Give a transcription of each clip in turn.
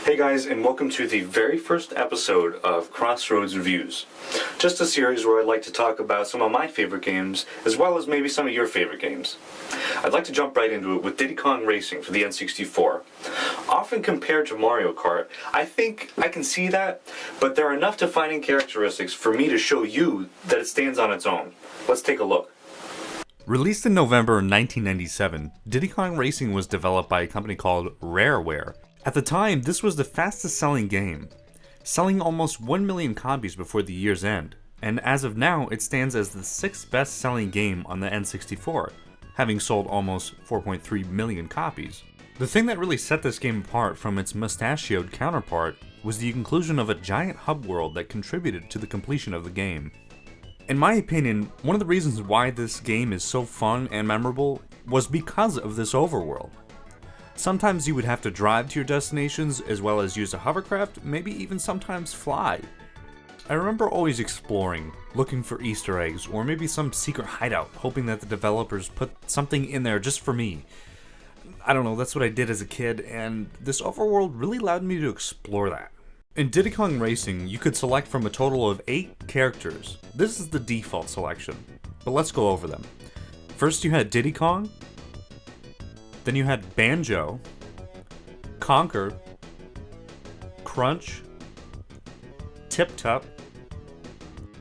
Hey guys, and welcome to the very first episode of Crossroads Reviews. Just a series where I'd like to talk about some of my favorite games, as well as maybe some of your favorite games. I'd like to jump right into it with Diddy Kong Racing for the N64. Often compared to Mario Kart, I think I can see that, but there are enough defining characteristics for me to show you that it stands on its own. Let's take a look. Released in November 1997, Diddy Kong Racing was developed by a company called Rareware. At the time, this was the fastest selling game, selling almost 1 million copies before the year's end, and as of now, it stands as the 6th best selling game on the N64, having sold almost 4.3 million copies. The thing that really set this game apart from its mustachioed counterpart was the inclusion of a giant hub world that contributed to the completion of the game. In my opinion, one of the reasons why this game is so fun and memorable was because of this overworld. Sometimes you would have to drive to your destinations as well as use a hovercraft, maybe even sometimes fly. I remember always exploring, looking for Easter eggs or maybe some secret hideout, hoping that the developers put something in there just for me. I don't know, that's what I did as a kid, and this overworld really allowed me to explore that. In Diddy Kong Racing, you could select from a total of 8 characters. This is the default selection, but let's go over them. First you had Diddy Kong, then you had Banjo, Conker, Crunch, Tip Top,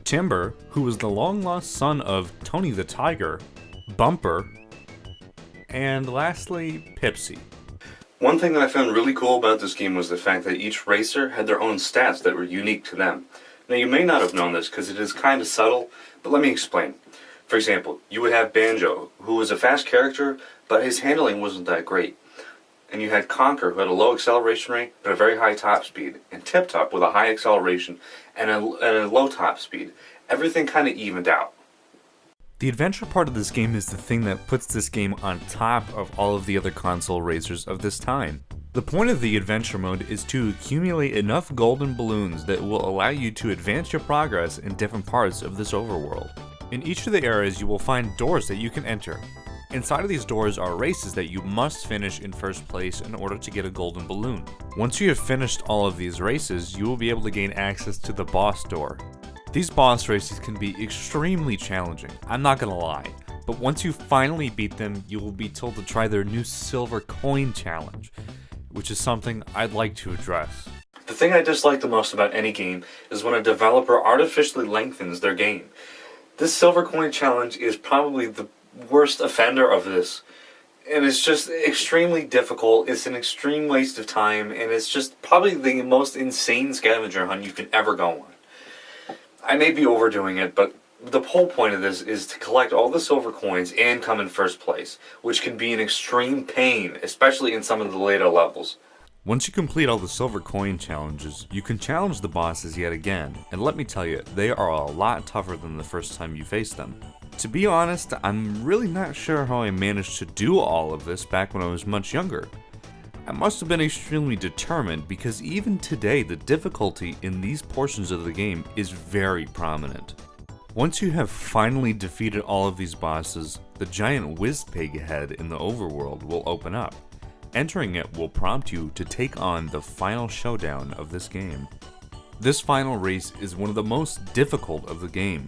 Timber, who was the long-lost son of Tony the Tiger, Bumper, and lastly, Pipsy. One thing that I found really cool about this game was the fact that each racer had their own stats that were unique to them. Now you may not have known this because it is kind of subtle, but let me explain. For example, you would have Banjo, who was a fast character, but his handling wasn't that great. And you had Conker, who had a low acceleration rate, but a very high top speed. And Tip Top with a high acceleration and a low top speed. Everything kind of evened out. The adventure part of this game is the thing that puts this game on top of all of the other console racers of this time. The point of the adventure mode is to accumulate enough golden balloons that will allow you to advance your progress in different parts of this overworld. In each of the areas you will find doors that you can enter. Inside of these doors are races that you must finish in first place in order to get a golden balloon. Once you have finished all of these races, you will be able to gain access to the boss door. These boss races can be extremely challenging, I'm not gonna lie, but once you finally beat them, you will be told to try their new silver coin challenge, which is something I'd like to address. The thing I dislike the most about any game is when a developer artificially lengthens their game. This silver coin challenge is probably the worst offender of this, and it's just extremely difficult. It's an extreme waste of time, and it's just probably the most insane scavenger hunt you can ever go on. I may be overdoing it, but the whole point of this is to collect all the silver coins and come in first place, which can be an extreme pain, especially in some of the later levels. Once you complete all the silver coin challenges, you can challenge the bosses yet again, and let me tell you, they are a lot tougher than the first time you faced them. To be honest, I'm really not sure how I managed to do all of this back when I was much younger. I must have been extremely determined because even today the difficulty in these portions of the game is very prominent. Once you have finally defeated all of these bosses, the giant whiz-pig head in the overworld will open up. Entering it will prompt you to take on the final showdown of this game. This final race is one of the most difficult of the game.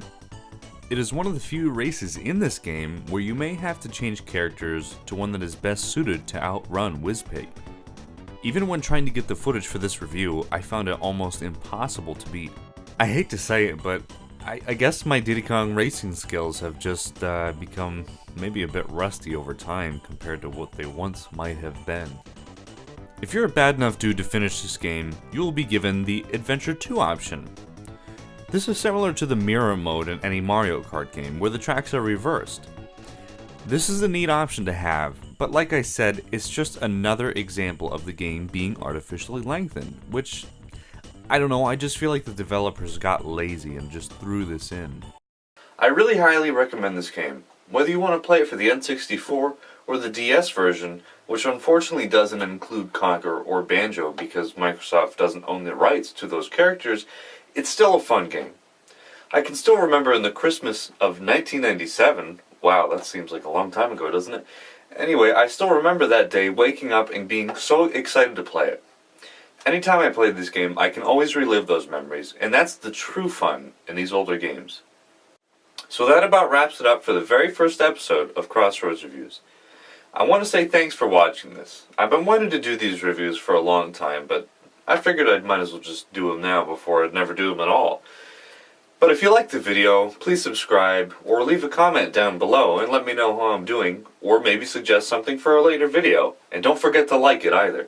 It is one of the few races in this game where you may have to change characters to one that is best suited to outrun Whizpig. Even when trying to get the footage for this review, I found it almost impossible to beat. I hate to say it, but I guess my Diddy Kong racing skills have just become maybe a bit rusty over time compared to what they once might have been. If you're a bad enough dude to finish this game, you will be given the Adventure 2 option. This is similar to the mirror mode in any Mario Kart game, where the tracks are reversed. This is a neat option to have, but like I said, it's just another example of the game being artificially lengthened, which, I don't know, I just feel like the developers got lazy and just threw this in. I really highly recommend this game. Whether you want to play it for the N64 or the DS version, which unfortunately doesn't include Conker or Banjo because Microsoft doesn't own the rights to those characters, it's still a fun game. I can still remember in the Christmas of 1997, wow, that seems like a long time ago, doesn't it? Anyway, I still remember that day waking up and being so excited to play it. Anytime I play this game, I can always relive those memories, and that's the true fun in these older games. So that about wraps it up for the very first episode of Crossroads Reviews. I want to say thanks for watching this. I've been wanting to do these reviews for a long time, but I figured I might as well just do them now before I'd never do them at all. But if you liked the video, please subscribe or leave a comment down below and let me know how I'm doing, or maybe suggest something for a later video. And don't forget to like it either.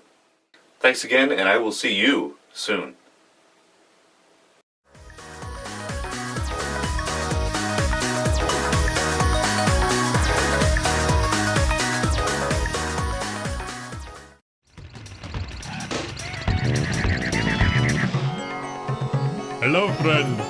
Thanks again, and I will see you soon. Hello, friend.